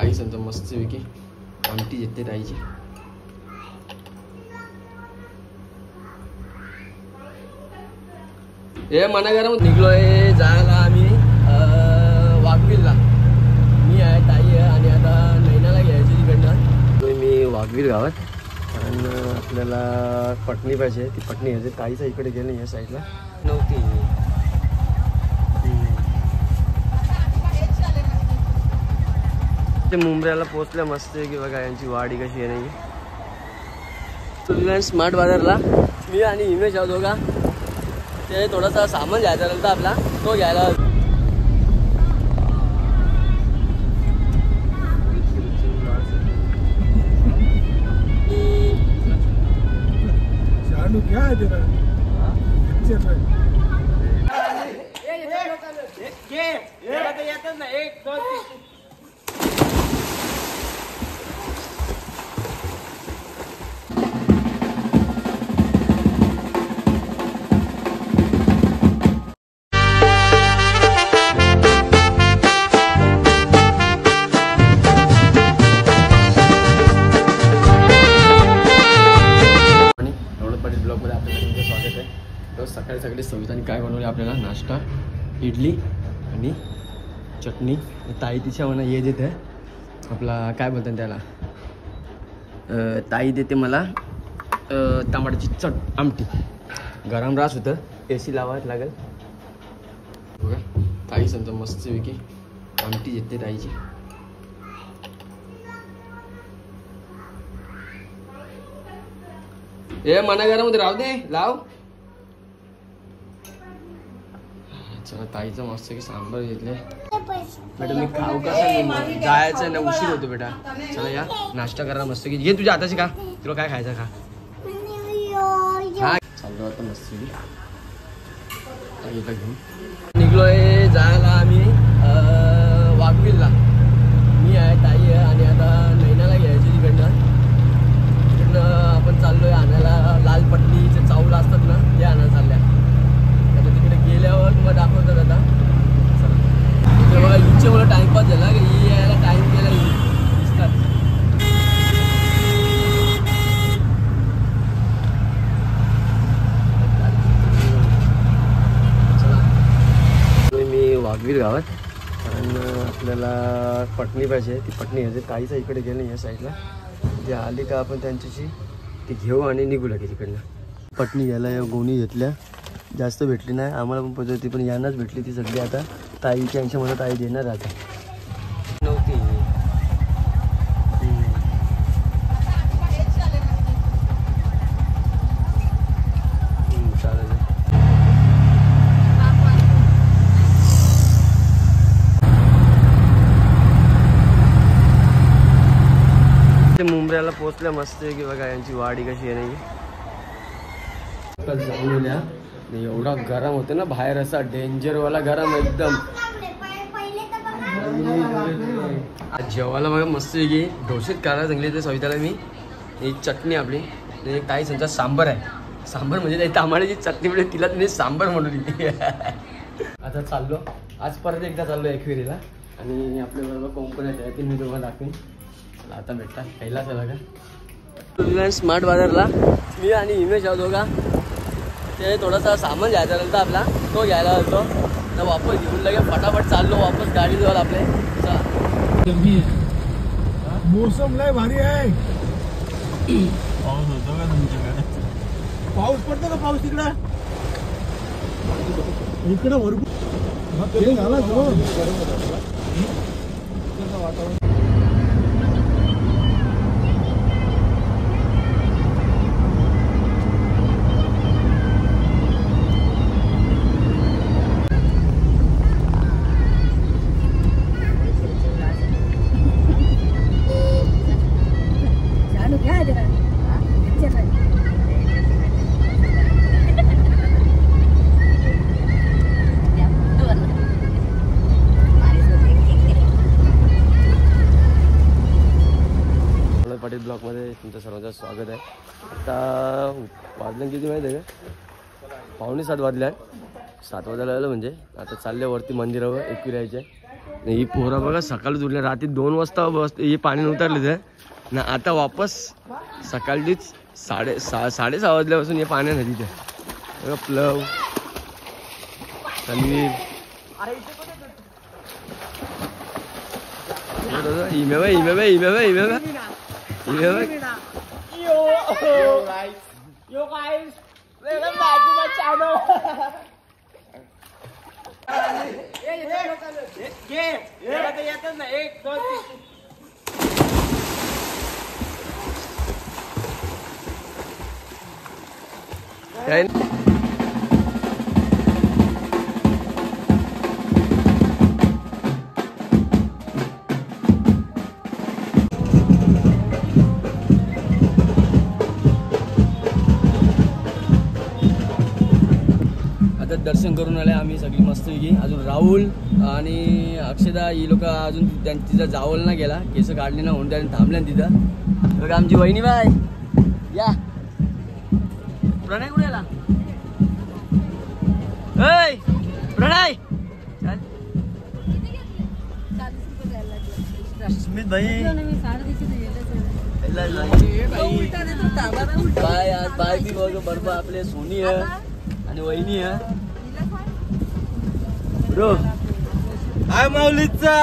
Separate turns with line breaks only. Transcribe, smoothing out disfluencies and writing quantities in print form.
काही समजा मस्तपैकी आमटी येते ताईची. हे मनागरामध्ये निघलोय जायला आम्ही वाघवीरला. मी आहे, ताई आहे आणि आता नैनाला घ्यायची तिकडनं. मी वाघवीर गावात आणि आपल्याला पटणी पाहिजे, ती पटणी घ्यायची. ताईचा इकडे गेली या साईडला नव्हती. ते मुंबऱ्याला पोहोचल्या मस्त की बघा यांची वाडी कशी आहे. नाही स्मार्ट बाजारला मी आणि हिमेश आहोत दोघा. ते थोडासा सामान घ्यायचा नंतर आपला तो घ्यायला.
क्या है तेरा? एक दो तीन. ब्लॉगमध्ये आपल्याला तुमचं स्वागत आहे. तर सकाळी सकाळी सविताने काय बनवले आपल्याला नाश्ता, इडली आणि चटणी. ताई तिच्या म्हणा हे देते आपला काय बोलतात त्याला, ताई देते मला टमाट्याची आमटी. गरम रास होतं, AC लावायला लागेल. बघा ताई समजा मस्तपैकी आमटी येते ताईची. हे मनागरामध्ये राहू दे, लाव. चला ताईचं मस्त की सांबार घेतले. बेटा मी खाऊ का जायचं ना, उशीर होतो बेटा. चला या नाश्ता करा मस्त की. घे तुझ्या हाताची, का तुला काय खायचं खा. हा चाललो आता मस्त की घेऊन निघलोय जायला आम्ही वाघवीरला. मी आहे, ताई आहे आणि आता नैनाला घ्यायची तिकडनं. आपण चाललोय आणायला लाल पट्टीचे चावलं असतात ना, ते आणायला चालल्या. आता तिकडे गेल्यावर तुम्हाला दाखवतात. आता चला बघा हिचे मला टाइमपास झाला की ही यायला टाइम केला दिसतात. चला मी वाघवीर गावात आणि आपल्याला पटणी पाहिजे, ती पटणी घ्यायची. ताईचा इकडे गेली या साईडला. जे आली का आपण त्यांच्याशी ती घेऊ आणि निघू लागेल तिकडनं. पटणी घ्यायला या गोणी घेतल्या, जास्त भेटली नाही आम्हाला पण पद्धती, पण यांनाच भेटली ती सगळी. आता ताईच्या यांच्या म्हणत ताई देणार आता नव्हती. चालेल. मुंबऱ्याला पोहोचल्या मस्त की बघा यांची वाडी कशी आहे. नाही जाऊन गेल्या. एवढा गरम होतं ना बाहेर, असा डेंजरवाला गरम एकदम. जेवायला बघा मस्त की डोसेत करायला सांगले ते सविताला मी. ही चटणी आपली, काही समजा सांबर आहे. सांबर म्हणजे टमाट्याची चटणी म्हणजे तिला तुम्ही सांबर म्हणून. आता चाललो आज परत एकदा चाललो एकविरीला आणि आपल्याबरोबर कोंकण आहे ते मी तुम्हाला दाखवेन. आता भेटता पहिला चला का स्मार्ट बाजारला मी आणि हिमेश आहोत दोघा. ते थोडासा सामान घ्यायचा नंतर आपला तो घ्यायला होतो. तर वापस घेऊन लगे फटाफट चाललो वापस गाडी जाऊ आपले. मोसम लय भारी आहे. पाऊस होतो का तुमच्याकडे? पाऊस पडतो का? पाऊस तिकडे इकडे भरपूर झाला वातावरण. पाटील ब्लॉगमध्ये तुमचं सर्वांचं स्वागत आहे. आता वाजल्या किती माहिती आहे का? 6:45 वाजल्या. 7 वाजायला आलं म्हणजे आता चालले वरती मंदिरावर एकविरायचे.
ही पोरा बघा सकाळी उठल्या रात्री 2 वाजता बस हे पाणी उतरले ते ना आता वापस सकाळचीच 6:30 वाजल्यापासून हे पाण्या नदीत आहे. प्लव तन्वीर काय दर्शन करून आले आम्ही सगळी मस्तपैकी. अजून राहुल आणि अक्षदा ही लोक अजून तिचा जावल ना गेला, केस काढली ना म्हणून त्याने थांबल्या तिथं. बघा आमची वहिनी बाय या. प्रणय कुठे आला? प्रणय स्मित भाई बाय आज बाय बी बघ बरोबर आपले सोनी आहे आणि वहिनी आहे. Bro hi माऊलीचा